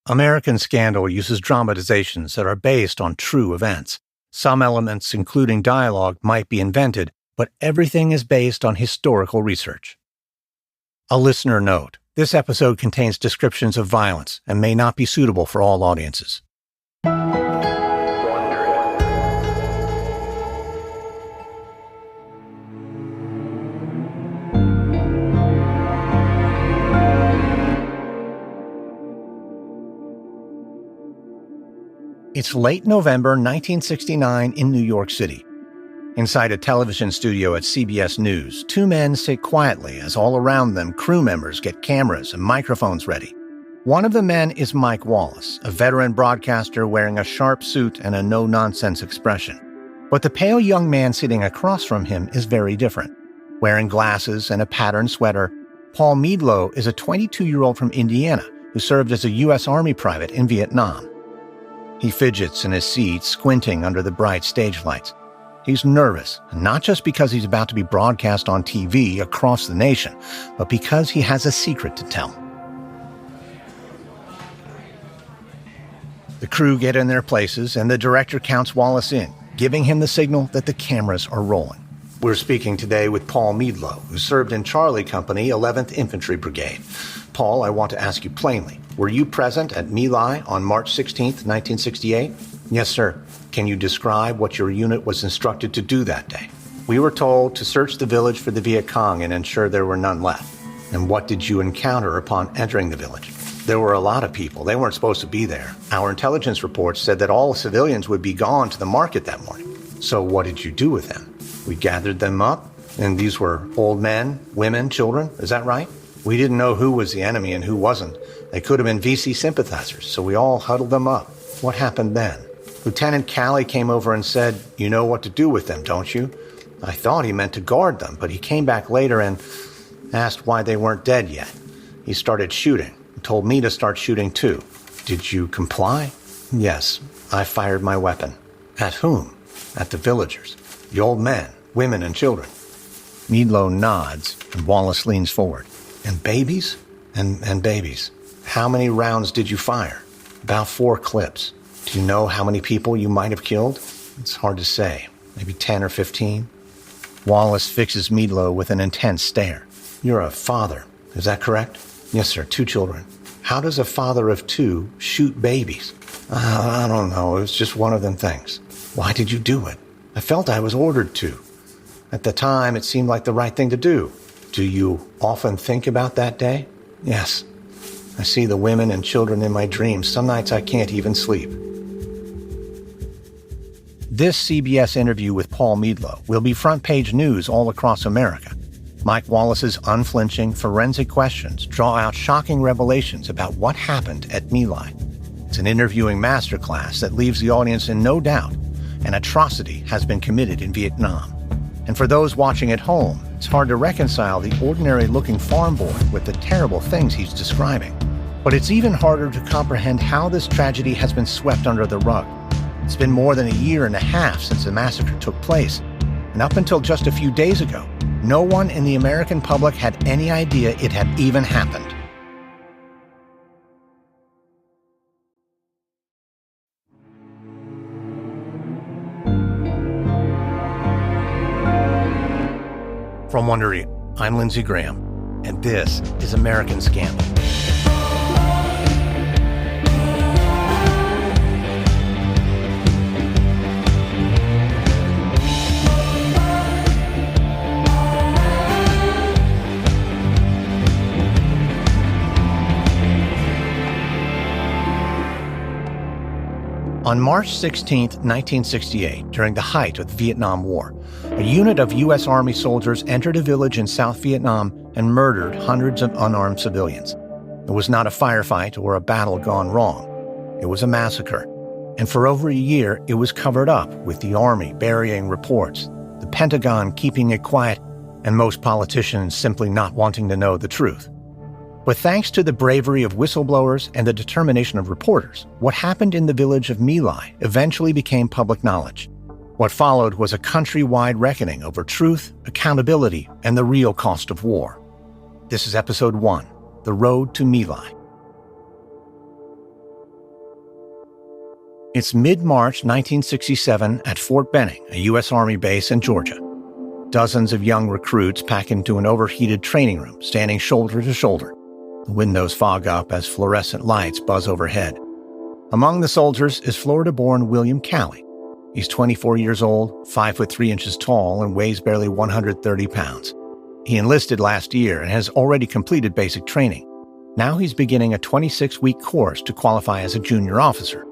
American Scandal uses dramatizations that are based on true events. Some elements, including dialogue, might be invented, but everything is based on historical research. A listener note: this episode contains descriptions of violence and may not be suitable for all audiences. It's late November 1969 in New York City. Inside a television studio at CBS News, two men sit quietly as all around them crew members get cameras and microphones ready. One of the men is Mike Wallace, a veteran broadcaster wearing a sharp suit and a no-nonsense expression. But the pale young man sitting across from him is very different. Wearing glasses and a patterned sweater, Paul Meadlow is a 22-year-old from Indiana who served as a U.S. Army private in Vietnam. He fidgets in his seat, squinting under the bright stage lights. He's nervous, and not just because he's about to be broadcast on TV across the nation, but because he has a secret to tell. The crew get in their places, and the director counts Wallace in, giving him the signal that the cameras are rolling. We're speaking today with Paul Meadlow, who served in Charlie Company, 11th Infantry Brigade. Paul, I want to ask you plainly, were you present at My Lai on March 16th, 1968? Yes, sir. Can you describe what your unit was instructed to do that day? We were told to search the village for the Viet Cong and ensure there were none left. And what did you encounter upon entering the village? There were a lot of people. They weren't supposed to be there. Our intelligence reports said that all civilians would be gone to the market that morning. So what did you do with them? We gathered them up, and these were old men, women, children. Is that right? We didn't know who was the enemy and who wasn't. They could have been VC sympathizers, so we all huddled them up. What happened then? Lieutenant Calley came over and said, "You know what to do with them, don't you?" I thought he meant to guard them, but he came back later and asked why they weren't dead yet. He started shooting. He told me to start shooting too. Did you comply? Yes, I fired my weapon. At whom? At the villagers. The old men, women, and children. Meadlow nods, and Wallace leans forward. And babies? And babies. How many rounds did you fire? About 4 clips. Do you know how many people you might have killed? It's hard to say. Maybe 10 or 15. Wallace fixes Meadlow with an intense stare. You're a father, is that correct? Yes, sir, 2 children. How does a father of 2 shoot babies? I don't know, it was just one of them things. Why did you do it? I felt I was ordered to. At the time, it seemed like the right thing to do. Do you often think about that day? Yes. I see the women and children in my dreams. Some nights I can't even sleep. This CBS interview with Paul Meadlow will be front-page news all across America. Mike Wallace's unflinching, forensic questions draw out shocking revelations about what happened at My Lai. It's an interviewing masterclass that leaves the audience in no doubt an atrocity has been committed in Vietnam. And for those watching at home, it's hard to reconcile the ordinary-looking farm boy with the terrible things he's describing. But it's even harder to comprehend how this tragedy has been swept under the rug. It's been more than a year and a half since the massacre took place, and up until just a few days ago, no one in the American public had any idea it had even happened. From Wondery, I'm Lindsey Graham, and this is American Scandal. On March 16, 1968, during the height of the Vietnam War, a unit of U.S. Army soldiers entered a village in South Vietnam and murdered hundreds of unarmed civilians. It was not a firefight or a battle gone wrong. It was a massacre. And for over a year, it was covered up, with the Army burying reports, the Pentagon keeping it quiet, and most politicians simply not wanting to know the truth. But thanks to the bravery of whistleblowers and the determination of reporters, what happened in the village of My Lai eventually became public knowledge. What followed was a countrywide reckoning over truth, accountability, and the real cost of war. This is Episode 1, The Road to My Lai. It's mid-March 1967 at Fort Benning, a U.S. Army base in Georgia. Dozens of young recruits pack into an overheated training room, standing shoulder to shoulder. The windows fog up as fluorescent lights buzz overhead. Among the soldiers is Florida-born William Calley. He's 24 years old, 5 foot 3 inches tall, and weighs barely 130 pounds. He enlisted last year and has already completed basic training. Now he's beginning a 26-week course to qualify as a junior officer.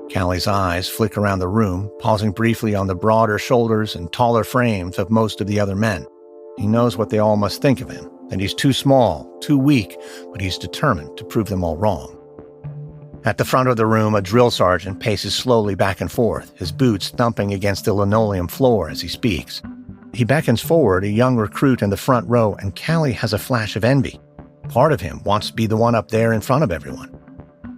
Calley's eyes flick around the room, pausing briefly on the broader shoulders and taller frames of most of the other men. He knows what they all must think of him, that he's too small, too weak, but he's determined to prove them all wrong. At the front of the room, a drill sergeant paces slowly back and forth, his boots thumping against the linoleum floor as he speaks. He beckons forward a young recruit in the front row, and Calley has a flash of envy. Part of him wants to be the one up there in front of everyone.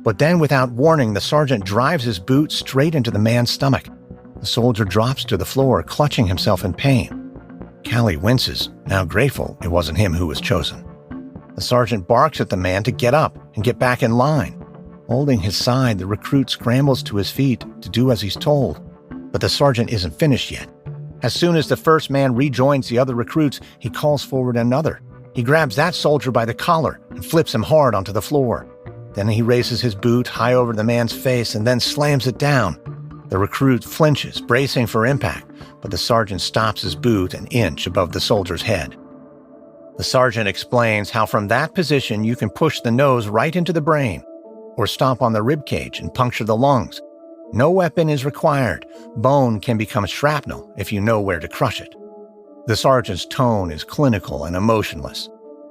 But then, without warning, the sergeant drives his boot straight into the man's stomach. The soldier drops to the floor, clutching himself in pain. Calley winces, now grateful it wasn't him who was chosen. The sergeant barks at the man to get up and get back in line. Holding his side, the recruit scrambles to his feet to do as he's told. But the sergeant isn't finished yet. As soon as the first man rejoins the other recruits, he calls forward another. He grabs that soldier by the collar and flips him hard onto the floor. Then he raises his boot high over the man's face and then slams it down. The recruit flinches, bracing for impact, but the sergeant stops his boot an inch above the soldier's head. The sergeant explains how from that position you can push the nose right into the brain, or stomp on the rib cage and puncture the lungs. No weapon is required. Bone can become shrapnel if you know where to crush it. The sergeant's tone is clinical and emotionless.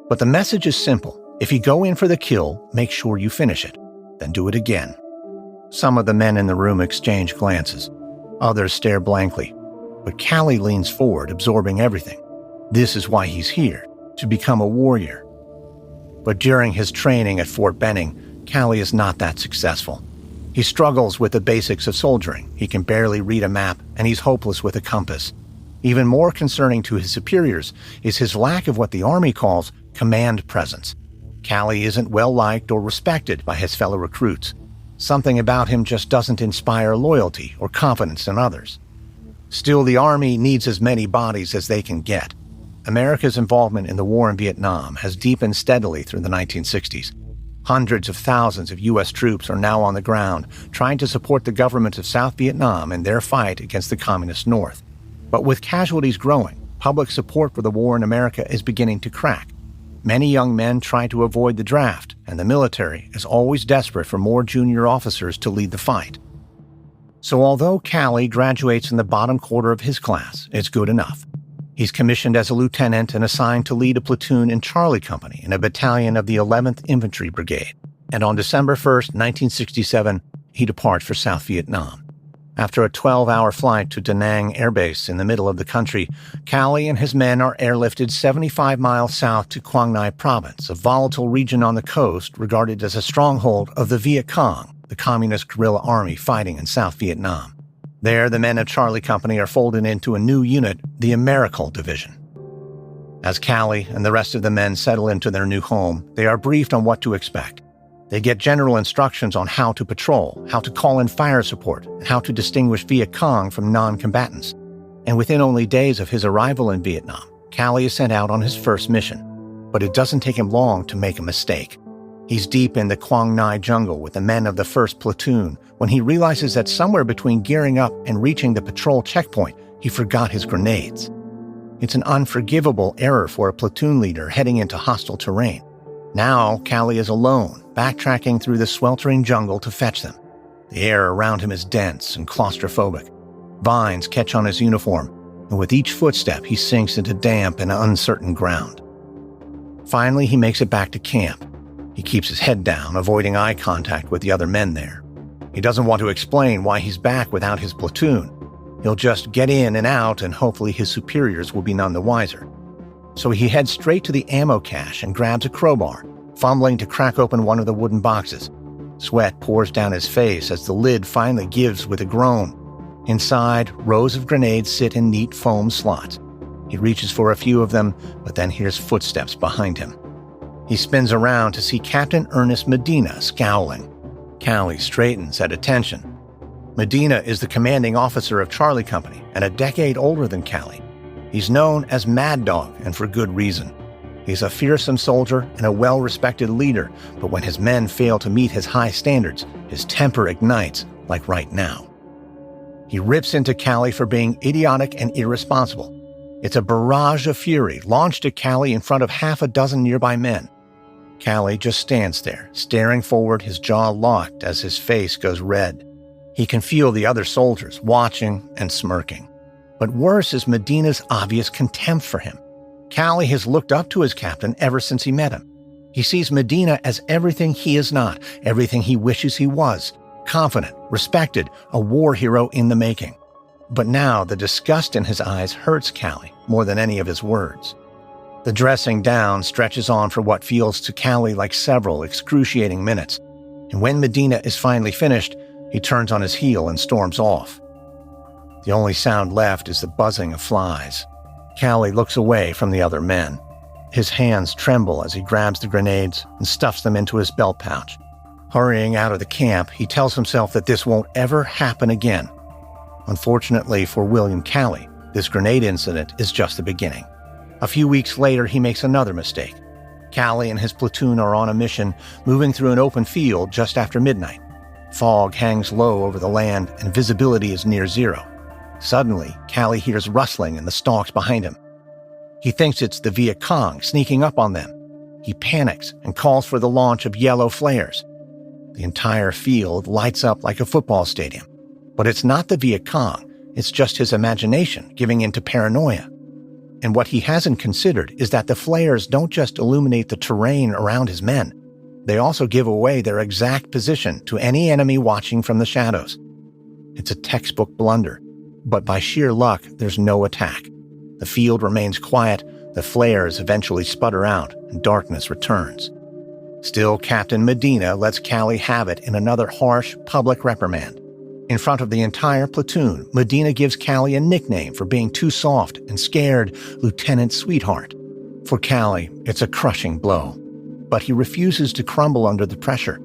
But the message is simple. If you go in for the kill, make sure you finish it. Then do it again. Some of the men in the room exchange glances. Others stare blankly. But Calley leans forward, absorbing everything. This is why he's here, to become a warrior. But during his training at Fort Benning, Calley is not that successful. He struggles with the basics of soldiering. He can barely read a map, and he's hopeless with a compass. Even more concerning to his superiors is his lack of what the Army calls command presence. Calley isn't well-liked or respected by his fellow recruits. Something about him just doesn't inspire loyalty or confidence in others. Still, the Army needs as many bodies as they can get. America's involvement in the war in Vietnam has deepened steadily through the 1960s. Hundreds of thousands of U.S. troops are now on the ground, trying to support the government of South Vietnam in their fight against the Communist North. But with casualties growing, public support for the war in America is beginning to crack. Many young men try to avoid the draft, and the military is always desperate for more junior officers to lead the fight. So although Calley graduates in the bottom quarter of his class, it's good enough. He's commissioned as a lieutenant and assigned to lead a platoon in Charlie Company in a battalion of the 11th Infantry Brigade. And on December 1st, 1967, he departs for South Vietnam. After a 12-hour flight to Da Nang Air Base in the middle of the country, Calley and his men are airlifted 75 miles south to Quang Ngai Province, a volatile region on the coast regarded as a stronghold of the Viet Cong, the communist guerrilla army fighting in South Vietnam. There, the men of Charlie Company are folded into a new unit, the Americal Division. As Calley and the rest of the men settle into their new home, they are briefed on what to expect. They get general instructions on how to patrol, how to call in fire support, and how to distinguish Viet Cong from non-combatants. And within only days of his arrival in Vietnam, Calley is sent out on his first mission. But it doesn't take him long to make a mistake. He's deep in the Quang Ngai jungle with the men of the 1st Platoon when he realizes that somewhere between gearing up and reaching the patrol checkpoint, he forgot his grenades. It's an unforgivable error for a platoon leader heading into hostile terrain. Now, Calley is alone, backtracking through the sweltering jungle to fetch them. The air around him is dense and claustrophobic. Vines catch on his uniform, and with each footstep, he sinks into damp and uncertain ground. Finally, he makes it back to camp. He keeps his head down, avoiding eye contact with the other men there. He doesn't want to explain why he's back without his platoon. He'll just get in and out, and hopefully his superiors will be none the wiser. So he heads straight to the ammo cache and grabs a crowbar, fumbling to crack open one of the wooden boxes. Sweat pours down his face as the lid finally gives with a groan. Inside, rows of grenades sit in neat foam slots. He reaches for a few of them, but then hears footsteps behind him. He spins around to see Captain Ernest Medina scowling. Calley straightens at attention. Medina is the commanding officer of Charlie Company and a decade older than Callie. He's known as Mad Dog, and for good reason. He's a fearsome soldier and a well-respected leader, but when his men fail to meet his high standards, his temper ignites, like right now. He rips into Callie for being idiotic and irresponsible. It's a barrage of fury launched at Callie in front of half a dozen nearby men. Callie just stands there, staring forward, his jaw locked as his face goes red. He can feel the other soldiers watching and smirking. But worse is Medina's obvious contempt for him. Callie has looked up to his captain ever since he met him. He sees Medina as everything he is not, everything he wishes he was, confident, respected, a war hero in the making. But now the disgust in his eyes hurts Callie more than any of his words. The dressing down stretches on for what feels to Callie like several excruciating minutes, and when Medina is finally finished, he turns on his heel and storms off. The only sound left is the buzzing of flies. Callie looks away from the other men. His hands tremble as he grabs the grenades and stuffs them into his belt pouch. Hurrying out of the camp, he tells himself that this won't ever happen again. Unfortunately for William Callie, this grenade incident is just the beginning. A few weeks later, he makes another mistake. Callie and his platoon are on a mission, moving through an open field just after midnight. Fog hangs low over the land, and visibility is near zero. Suddenly, Callie hears rustling in the stalks behind him. He thinks it's the Viet Cong sneaking up on them. He panics and calls for the launch of yellow flares. The entire field lights up like a football stadium. But it's not the Viet Cong, it's just his imagination giving in to paranoia. And what he hasn't considered is that the flares don't just illuminate the terrain around his men. They also give away their exact position to any enemy watching from the shadows. It's a textbook blunder, but by sheer luck, there's no attack. The field remains quiet, the flares eventually sputter out, and darkness returns. Still, Captain Medina lets Callie have it in another harsh, public reprimand. In front of the entire platoon, Medina gives Callie a nickname for being too soft and scared, Lieutenant Sweetheart. For Callie, it's a crushing blow. But he refuses to crumble under the pressure.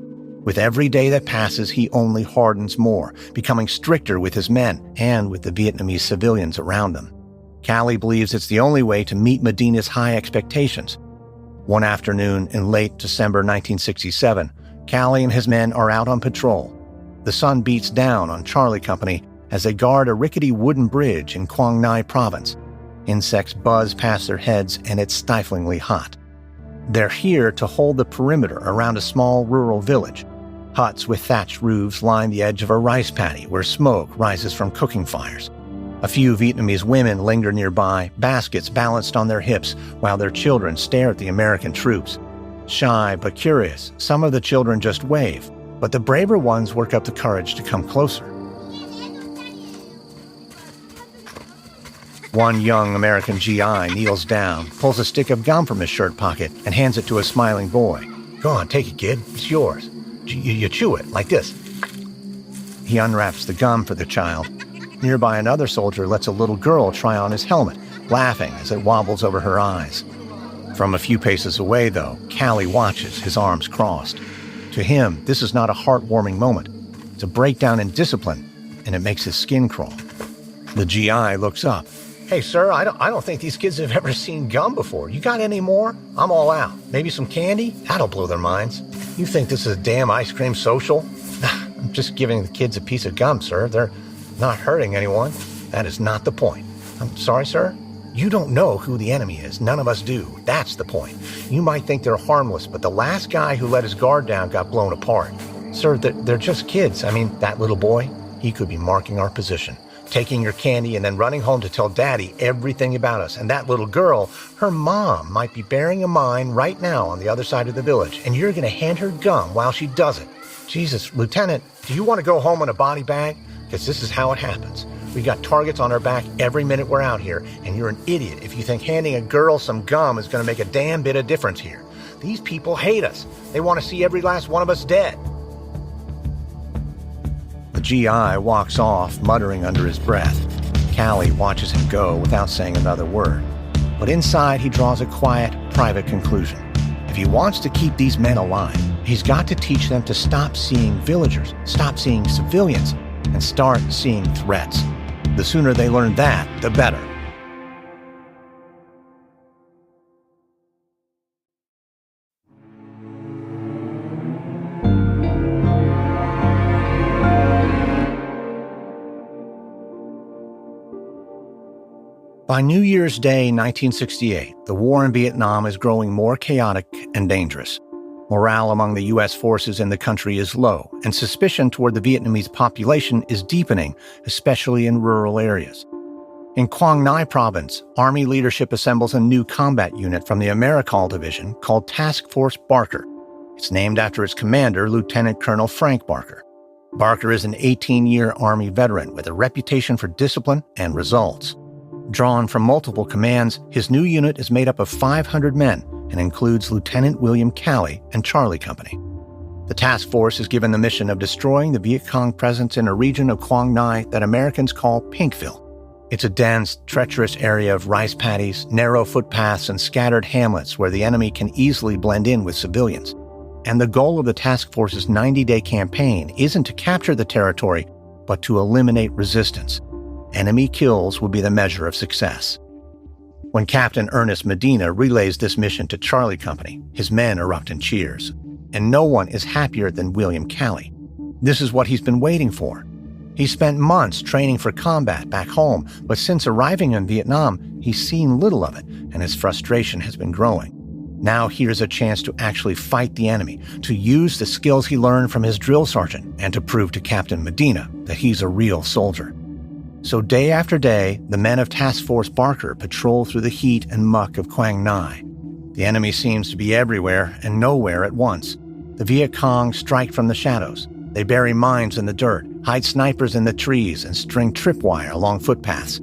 With every day that passes, he only hardens more, becoming stricter with his men and with the Vietnamese civilians around them. Callie believes it's the only way to meet Medina's high expectations. One afternoon in late December 1967, Callie and his men are out on patrol. The sun beats down on Charlie Company as they guard a rickety wooden bridge in Quang Ngai Province. Insects buzz past their heads, and it's stiflingly hot. They're here to hold the perimeter around a small rural village. Huts with thatched roofs line the edge of a rice paddy where smoke rises from cooking fires. A few Vietnamese women linger nearby, baskets balanced on their hips, while their children stare at the American troops. Shy but curious, some of the children just wave, but the braver ones work up the courage to come closer. One young American GI kneels down, pulls a stick of gum from his shirt pocket, and hands it to a smiling boy. "Go on, take it, kid. It's yours. You chew it, like this." He unwraps the gum for the child. Nearby, another soldier lets a little girl try on his helmet, laughing as it wobbles over her eyes. From a few paces away, though, Callie watches, his arms crossed. To him, this is not a heartwarming moment. It's a breakdown in discipline, and it makes his skin crawl. The GI looks up. "Hey, sir, I don't think these kids have ever seen gum before. You got any more? I'm all out. Maybe some candy? That'll blow their minds. You think this is a damn ice cream social?" "I'm just giving the kids a piece of gum, sir. They're not hurting anyone. That is not the point." "I'm sorry, sir? You don't know who the enemy is. None of us do. That's the point. You might think they're harmless, but the last guy who let his guard down got blown apart. Sir, they're just kids. I mean, that little boy, he could be marking our position, taking your candy and then running home to tell Daddy everything about us. And that little girl, her mom might be bearing a mine right now on the other side of the village, and you're going to hand her gum while she does it. Jesus, Lieutenant, do you want to go home in a body bag? Because this is how it happens. We got targets on our back every minute we're out here, and you're an idiot if you think handing a girl some gum is going to make a damn bit of difference here. These people hate us. They want to see every last one of us dead." The GI walks off, muttering under his breath. Callie watches him go without saying another word. But inside, he draws a quiet, private conclusion. If he wants to keep these men alive, he's got to teach them to stop seeing villagers, stop seeing civilians, and start seeing threats. The sooner they learn that, the better. By New Year's Day 1968, the war in Vietnam is growing more chaotic and dangerous. Morale among the U.S. forces in the country is low, and suspicion toward the Vietnamese population is deepening, especially in rural areas. In Quang Ngai province, Army leadership assembles a new combat unit from the AmeriCol Division called Task Force Barker. It's named after its commander, Lieutenant Colonel Frank Barker. Barker is an 18-year Army veteran with a reputation for discipline and results. Drawn from multiple commands, his new unit is made up of 500 men and includes Lieutenant William Calley and Charlie Company. The task force is given the mission of destroying the Viet Cong presence in a region of Quang Ngai that Americans call Pinkville. It's a dense, treacherous area of rice paddies, narrow footpaths, and scattered hamlets where the enemy can easily blend in with civilians. And the goal of the task force's 90-day campaign isn't to capture the territory, but to eliminate resistance. Enemy kills will be the measure of success. When Captain Ernest Medina relays this mission to Charlie Company, his men erupt in cheers. And no one is happier than William Calley. This is what he's been waiting for. He spent months training for combat back home, but since arriving in Vietnam, he's seen little of it, and his frustration has been growing. Now here's a chance to actually fight the enemy, to use the skills he learned from his drill sergeant, and to prove to Captain Medina that he's a real soldier. So day after day, the men of Task Force Barker patrol through the heat and muck of Quang Ngai. The enemy seems to be everywhere and nowhere at once. The Viet Cong strike from the shadows. They bury mines in the dirt, hide snipers in the trees, and string tripwire along footpaths.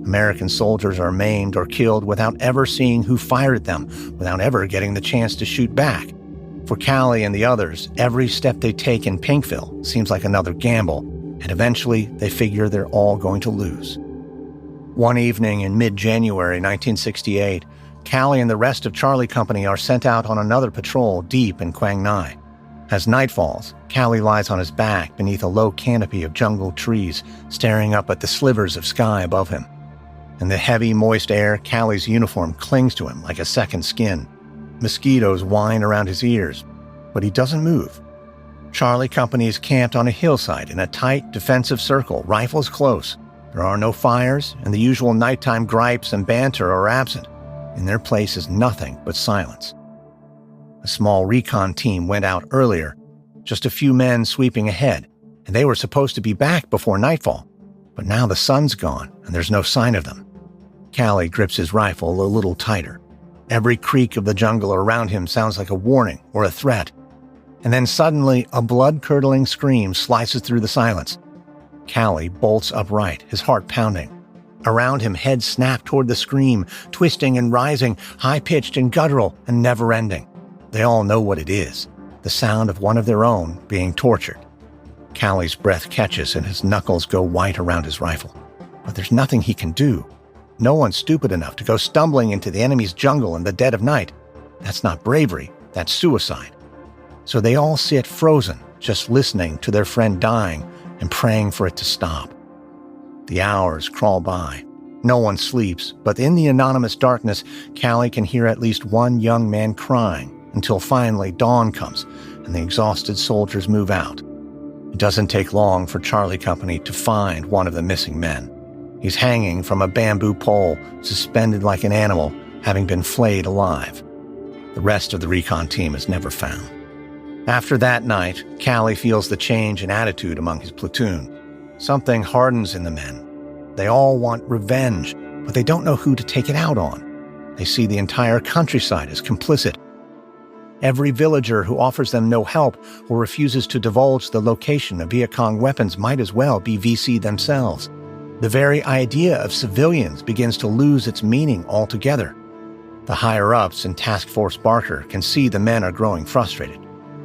American soldiers are maimed or killed without ever seeing who fired them, without ever getting the chance to shoot back. For Calley and the others, every step they take in Pinkville seems like another gamble, and eventually they figure they're all going to lose. One evening in mid-January 1968, Calley and the rest of Charlie Company are sent out on another patrol deep in Quang Ngai. As night falls, Calley lies on his back beneath a low canopy of jungle trees, staring up at the slivers of sky above him. In the heavy, moist air, Calley's uniform clings to him like a second skin. Mosquitoes whine around his ears, but he doesn't move. Charlie Company is camped on a hillside in a tight, defensive circle, rifles close. There are no fires, and the usual nighttime gripes and banter are absent. In their place is nothing but silence. A small recon team went out earlier, just a few men sweeping ahead, and they were supposed to be back before nightfall. But now the sun's gone, and there's no sign of them. Calley grips his rifle a little tighter. Every creak of the jungle around him sounds like a warning or a threat. And then suddenly, a blood-curdling scream slices through the silence. Calley bolts upright, his heart pounding. Around him, heads snap toward the scream, twisting and rising, high-pitched and guttural and never-ending. They all know what it is, the sound of one of their own being tortured. Calley's breath catches and his knuckles go white around his rifle. But there's nothing he can do. No one's stupid enough to go stumbling into the enemy's jungle in the dead of night. That's not bravery, that's suicide. So they all sit frozen, just listening to their friend dying and praying for it to stop. The hours crawl by. No one sleeps, but in the anonymous darkness, Calley can hear at least one young man crying until finally dawn comes and the exhausted soldiers move out. It doesn't take long for Charlie Company to find one of the missing men. He's hanging from a bamboo pole, suspended like an animal, having been flayed alive. The rest of the recon team is never found. After that night, Calley feels the change in attitude among his platoon. Something hardens in the men. They all want revenge, but they don't know who to take it out on. They see the entire countryside as complicit. Every villager who offers them no help or refuses to divulge the location of Viet Cong weapons might as well be VC themselves. The very idea of civilians begins to lose its meaning altogether. The higher-ups in Task Force Barker can see the men are growing frustrated.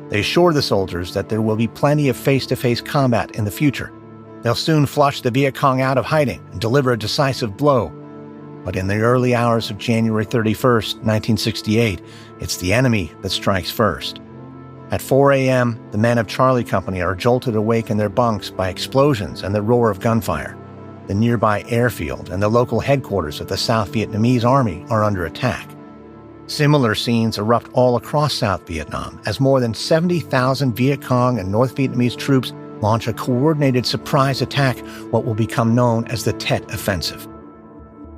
They assure the soldiers that there will be plenty of face-to-face combat in the future. They'll soon flush the Viet Cong out of hiding and deliver a decisive blow. But in the early hours of January 31st, 1968, it's the enemy that strikes first. At 4 a.m., the men of Charlie Company are jolted awake in their bunks by explosions and the roar of gunfire. The nearby airfield and the local headquarters of the South Vietnamese Army are under attack. Similar scenes erupt all across South Vietnam as more than 70,000 Viet Cong and North Vietnamese troops launch a coordinated surprise attack, what will become known as the Tet Offensive.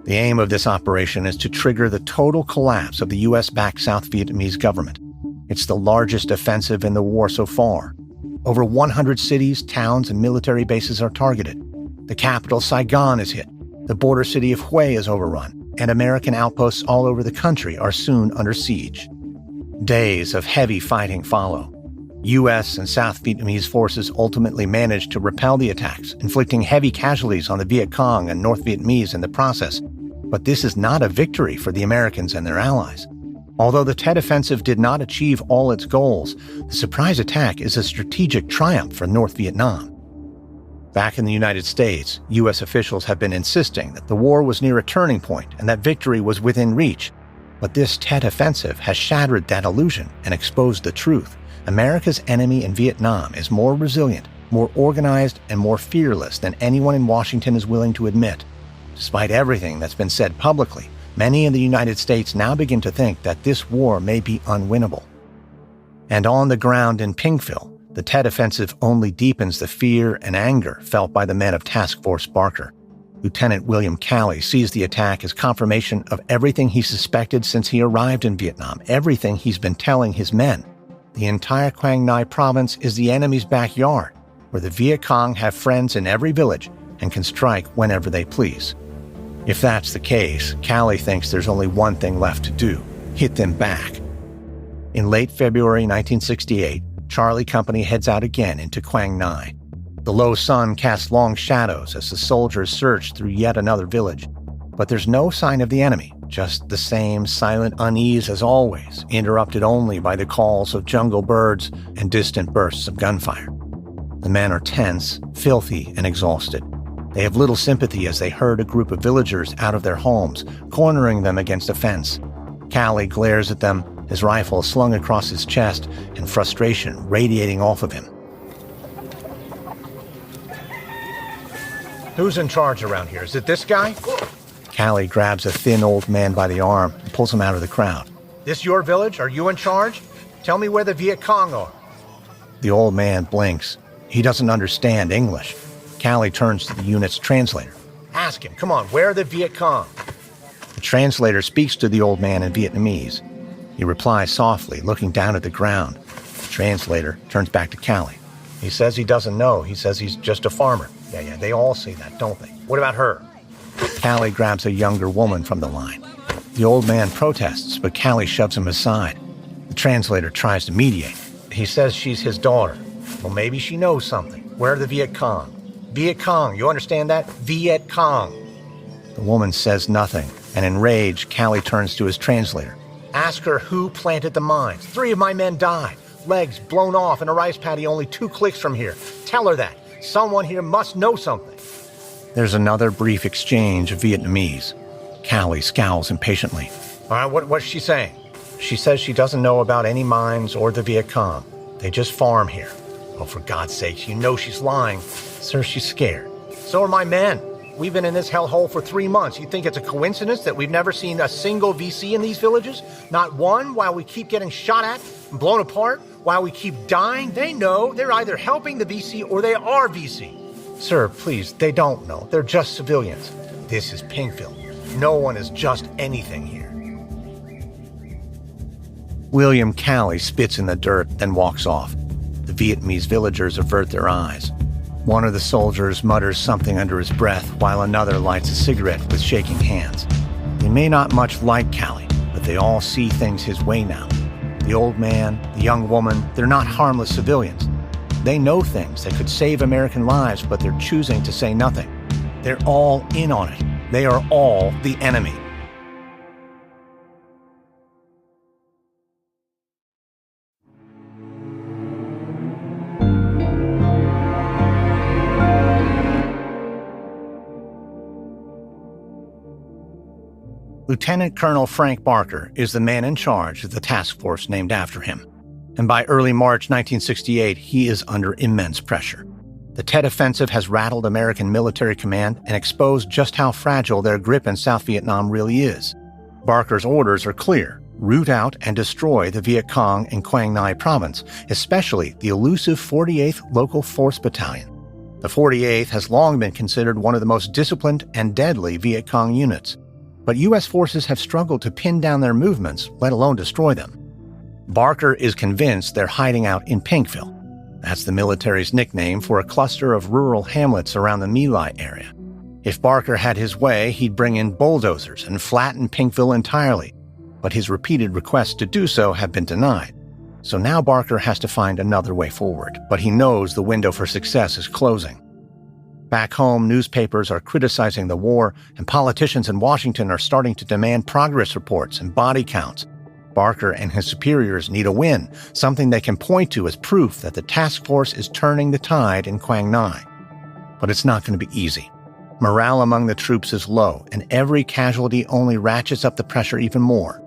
The aim of this operation is to trigger the total collapse of the U.S.-backed South Vietnamese government. It's the largest offensive in the war so far. Over 100 cities, towns, and military bases are targeted. The capital, Saigon, is hit. The border city of Hue is overrun, and American outposts all over the country are soon under siege. Days of heavy fighting follow. U.S. and South Vietnamese forces ultimately managed to repel the attacks, inflicting heavy casualties on the Viet Cong and North Vietnamese in the process. But this is not a victory for the Americans and their allies. Although the Tet Offensive did not achieve all its goals, the surprise attack is a strategic triumph for North Vietnam. Back in the United States, U.S. officials have been insisting that the war was near a turning point and that victory was within reach. But this Tet Offensive has shattered that illusion and exposed the truth. America's enemy in Vietnam is more resilient, more organized, and more fearless than anyone in Washington is willing to admit. Despite everything that's been said publicly, many in the United States now begin to think that this war may be unwinnable. And on the ground in Pinkville, the Tet Offensive only deepens the fear and anger felt by the men of Task Force Barker. Lieutenant William Calley sees the attack as confirmation of everything he suspected since he arrived in Vietnam, everything he's been telling his men. The entire Quang Ngai province is the enemy's backyard, where the Viet Cong have friends in every village and can strike whenever they please. If that's the case, Calley thinks there's only one thing left to do: hit them back. In late February 1968, Charlie Company heads out again into Quang Ngai. The low sun casts long shadows as the soldiers search through yet another village. But there's no sign of the enemy, just the same silent unease as always, interrupted only by the calls of jungle birds and distant bursts of gunfire. The men are tense, filthy, and exhausted. They have little sympathy as they herd a group of villagers out of their homes, cornering them against a fence. Calley glares at them, his rifle slung across his chest and frustration radiating off of him. Who's in charge around here? Is it this guy? Calley grabs a thin old man by the arm and pulls him out of the crowd. This your village? Are you in charge? Tell me where the Viet Cong are. The old man blinks. He doesn't understand English. Calley turns to the unit's translator. Ask him, come on, where are the Viet Cong? The translator speaks to the old man in Vietnamese. He replies softly, looking down at the ground. The translator turns back to Calley. He says he doesn't know. He says he's just a farmer. Yeah, they all say that, don't they? What about her? Calley grabs a younger woman from the line. The old man protests, but Calley shoves him aside. The translator tries to mediate. He says she's his daughter. Well, maybe she knows something. Where are the Viet Cong? Viet Cong, you understand that? Viet Cong. The woman says nothing, and enraged, Calley turns to his translator. Ask her who planted the mines. 3 of my men died. Legs blown off in a rice paddy only 2 clicks from here. Tell her that. Someone here must know something. There's another brief exchange of Vietnamese. Calley scowls impatiently. All right, what's she saying? She says she doesn't know about any mines or the Viet Cong. They just farm here. Oh, for God's sakes, you know she's lying. Sir, she's scared. So are my men. We've been in this hellhole for 3 months. You think it's a coincidence that we've never seen a single VC in these villages? Not one, while we keep getting shot at and blown apart? While we keep dying? They know. They're either helping the VC or they are VC. Sir, please, they don't know. They're just civilians. This is Pinkville. No one is just anything here. William Calley spits in the dirt, then walks off. The Vietnamese villagers avert their eyes. One of the soldiers mutters something under his breath while another lights a cigarette with shaking hands. They may not much like Calley, but they all see things his way now. The old man, the young woman, they're not harmless civilians. They know things that could save American lives, but they're choosing to say nothing. They're all in on it. They are all the enemy. Lieutenant Colonel Frank Barker is the man in charge of the task force named after him. And by early March 1968, he is under immense pressure. The Tet Offensive has rattled American military command and exposed just how fragile their grip in South Vietnam really is. Barker's orders are clear: root out and destroy the Viet Cong in Quang Ngai province, especially the elusive 48th Local Force Battalion. The 48th has long been considered one of the most disciplined and deadly Viet Cong units, but U.S. forces have struggled to pin down their movements, let alone destroy them. Barker is convinced they're hiding out in Pinkville. That's the military's nickname for a cluster of rural hamlets around the My Lai area. If Barker had his way, he'd bring in bulldozers and flatten Pinkville entirely, but his repeated requests to do so have been denied. So now Barker has to find another way forward, but he knows the window for success is closing. Back home, newspapers are criticizing the war, and politicians in Washington are starting to demand progress reports and body counts. Barker and his superiors need a win, something they can point to as proof that the task force is turning the tide in Quang Ngai. But it's not going to be easy. Morale among the troops is low, and every casualty only ratchets up the pressure even more.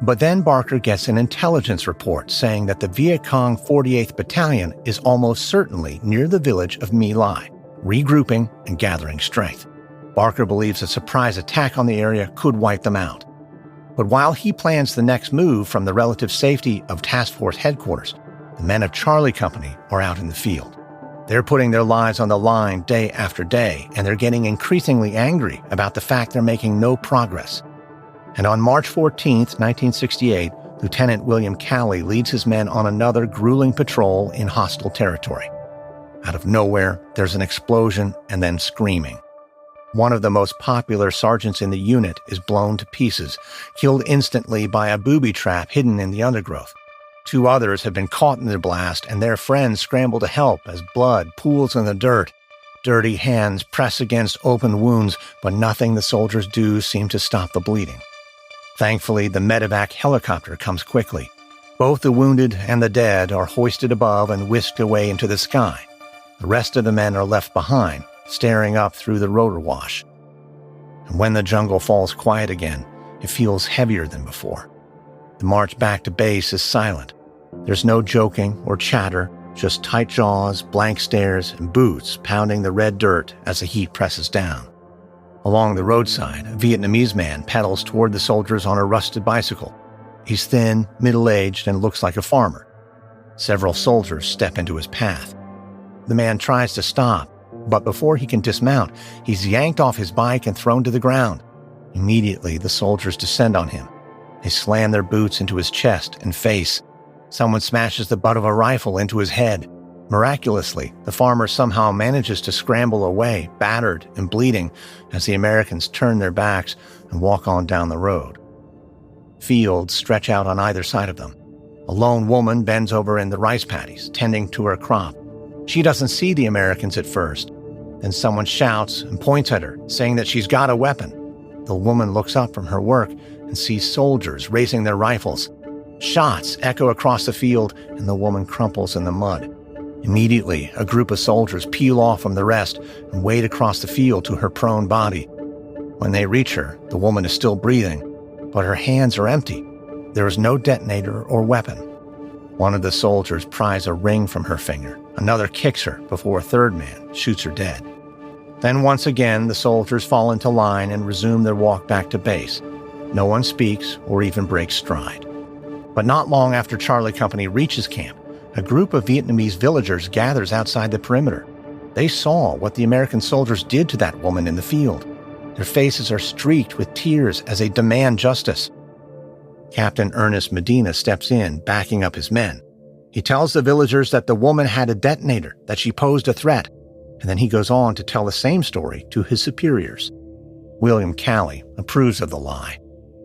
But then Barker gets an intelligence report saying that the Viet Cong 48th Battalion is almost certainly near the village of My Lai, regrouping and gathering strength. Barker believes a surprise attack on the area could wipe them out. But while he plans the next move from the relative safety of Task Force headquarters, the men of Charlie Company are out in the field. They're putting their lives on the line day after day, and they're getting increasingly angry about the fact they're making no progress. And on March 14, 1968, Lieutenant William Calley leads his men on another grueling patrol in hostile territory. Out of nowhere, there's an explosion and then screaming. One of the most popular sergeants in the unit is blown to pieces, killed instantly by a booby trap hidden in the undergrowth. 2 others have been caught in the blast, and their friends scramble to help as blood pools in the dirt. Dirty hands press against open wounds, but nothing the soldiers do seems to stop the bleeding. Thankfully, the medevac helicopter comes quickly. Both the wounded and the dead are hoisted above and whisked away into the sky. The rest of the men are left behind, staring up through the rotor wash. And when the jungle falls quiet again, it feels heavier than before. The march back to base is silent. There's no joking or chatter, just tight jaws, blank stares, and boots pounding the red dirt as the heat presses down. Along the roadside, a Vietnamese man pedals toward the soldiers on a rusted bicycle. He's thin, middle-aged, and looks like a farmer. Several soldiers step into his path. The man tries to stop, but before he can dismount, he's yanked off his bike and thrown to the ground. Immediately, the soldiers descend on him. They slam their boots into his chest and face. Someone smashes the butt of a rifle into his head. Miraculously, the farmer somehow manages to scramble away, battered and bleeding, as the Americans turn their backs and walk on down the road. Fields stretch out on either side of them. A lone woman bends over in the rice paddies, tending to her crop. She doesn't see the Americans at first. Then someone shouts and points at her, saying that she's got a weapon. The woman looks up from her work and sees soldiers raising their rifles. Shots echo across the field, and the woman crumples in the mud. Immediately, a group of soldiers peel off from the rest and wade across the field to her prone body. When they reach her, the woman is still breathing, but her hands are empty. There is no detonator or weapon. One of the soldiers pries a ring from her finger. Another kicks her before a third man shoots her dead. Then once again, the soldiers fall into line and resume their walk back to base. No one speaks or even breaks stride. But not long after Charlie Company reaches camp, a group of Vietnamese villagers gathers outside the perimeter. They saw what the American soldiers did to that woman in the field. Their faces are streaked with tears as they demand justice. Captain Ernest Medina steps in, backing up his men. He tells the villagers that the woman had a detonator, that she posed a threat, and then he goes on to tell the same story to his superiors. William Calley approves of the lie.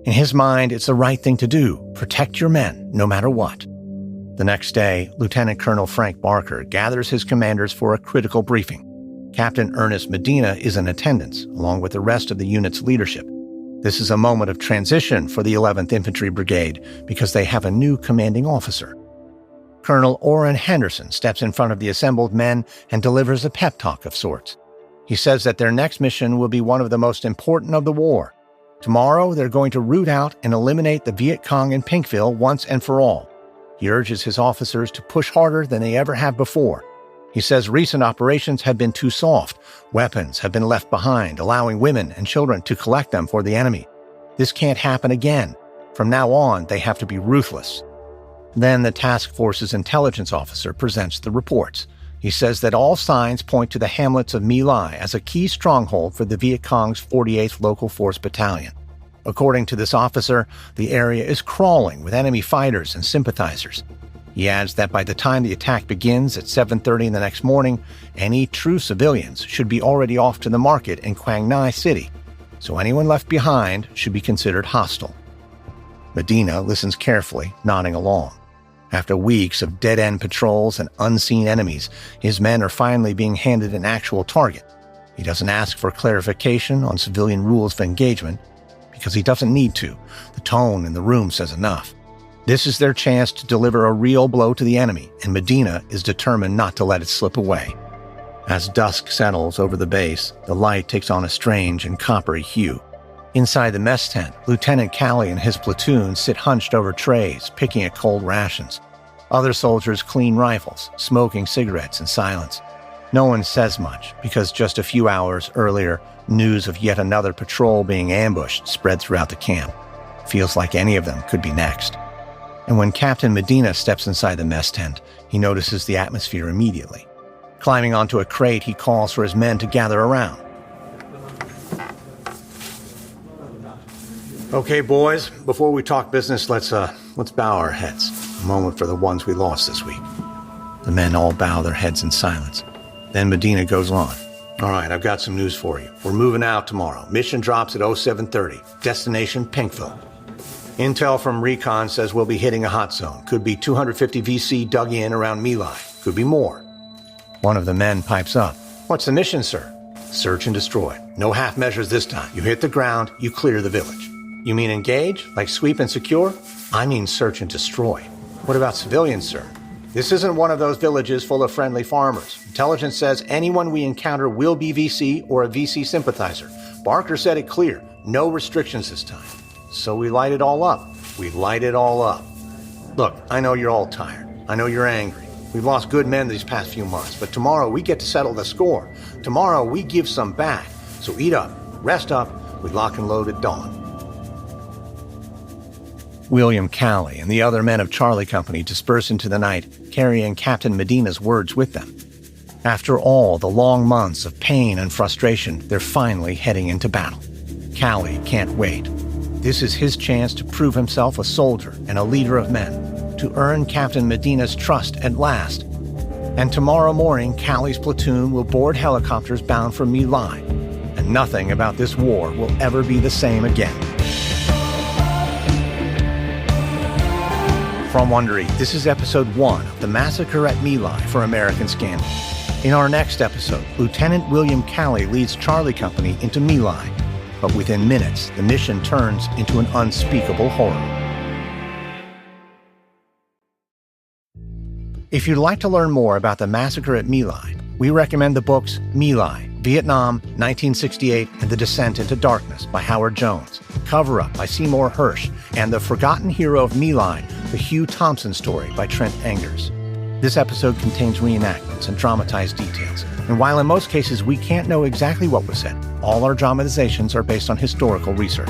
In his mind, it's the right thing to do. Protect your men, no matter what. The next day, Lieutenant Colonel Frank Barker gathers his commanders for a critical briefing. Captain Ernest Medina is in attendance, along with the rest of the unit's leadership. This is a moment of transition for the 11th Infantry Brigade because they have a new commanding officer. Colonel Orrin Henderson steps in front of the assembled men and delivers a pep talk of sorts. He says that their next mission will be one of the most important of the war. Tomorrow, they're going to root out and eliminate the Viet Cong in Pinkville once and for all. He urges his officers to push harder than they ever have before. He says recent operations have been too soft. Weapons have been left behind, allowing women and children to collect them for the enemy. This can't happen again. From now on, they have to be ruthless. Then the task force's intelligence officer presents the reports. He says that all signs point to the hamlets of My Lai as a key stronghold for the Viet Cong's 48th Local Force Battalion. According to this officer, the area is crawling with enemy fighters and sympathizers. He adds that by the time the attack begins at 7:30 the next morning, any true civilians should be already off to the market in Quang Ngai City, so anyone left behind should be considered hostile. Medina listens carefully, nodding along. After weeks of dead-end patrols and unseen enemies, his men are finally being handed an actual target. He doesn't ask for clarification on civilian rules of engagement, because he doesn't need to. The tone in the room says enough. This is their chance to deliver a real blow to the enemy, and Medina is determined not to let it slip away. As dusk settles over the base, the light takes on a strange and coppery hue. Inside the mess tent, Lieutenant Callie and his platoon sit hunched over trays, picking at cold rations. Other soldiers clean rifles, smoking cigarettes in silence. No one says much, because just a few hours earlier, news of yet another patrol being ambushed spread throughout the camp. Feels like any of them could be next. And when Captain Medina steps inside the mess tent, he notices the atmosphere immediately. Climbing onto a crate, he calls for his men to gather around. Okay, boys, before we talk business, let's bow our heads. A moment for the ones we lost this week. The men all bow their heads in silence. Then Medina goes on. All right, I've got some news for you. We're moving out tomorrow. Mission drops at 07:30. Destination, Pinkville. Intel from Recon says we'll be hitting a hot zone. Could be 250 VC dug in around My Lai. Could be more. One of the men pipes up. What's the mission, sir? Search and destroy. No half measures this time. You hit the ground, you clear the village. You mean engage? Like sweep and secure? I mean search and destroy. What about civilians, sir? This isn't one of those villages full of friendly farmers. Intelligence says anyone we encounter will be VC or a VC sympathizer. Barker said it clear. No restrictions this time. So we light it all up. We light it all up. Look, I know you're all tired. I know you're angry. We've lost good men these past few months, but tomorrow we get to settle the score. Tomorrow we give some back. So eat up, rest up, we lock and load at dawn. William Callie and the other men of Charlie Company disperse into the night, carrying Captain Medina's words with them. After all the long months of pain and frustration, they're finally heading into battle. Callie can't wait. This is his chance to prove himself a soldier and a leader of men, to earn Captain Medina's trust at last. And tomorrow morning, Callie's platoon will board helicopters bound for My Lai, and nothing about this war will ever be the same again. From Wondery, this is episode 1 of the Massacre at My Lai for American Scandal. In our next episode, Lieutenant William Callie leads Charlie Company into My Lai, but within minutes, the mission turns into an unspeakable horror. If you'd like to learn more about the Massacre at My Lai, we recommend the books My Lai, Vietnam, 1968, and The Descent into Darkness by Howard Jones, Cover Up by Seymour Hersh, and The Forgotten Hero of My Lai, The Hugh Thompson Story by Trent Engers. This episode contains reenactments and dramatized details, and while in most cases we can't know exactly what was said, all our dramatizations are based on historical research.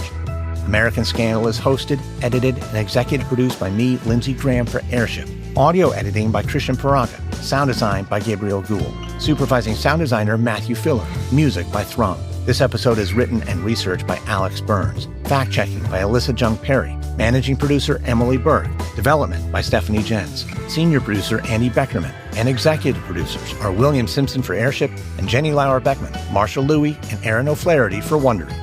American Scandal is hosted, edited, and executive produced by me, Lindsey Graham, for Airship. Audio editing by Christian Paraga. Sound design by Gabriel Gould. Supervising sound designer Matthew Filler. Music by Thrum. This episode is written and researched by Alex Burns. Fact-checking by Alyssa Jung Perry. Managing producer Emily Burke. Development by Stephanie Jens. Senior producer Andy Beckerman. And executive producers are William Simpson for Airship and Jenny Lauer Beckman, Marshall Louie, and Aaron O'Flaherty for Wondery.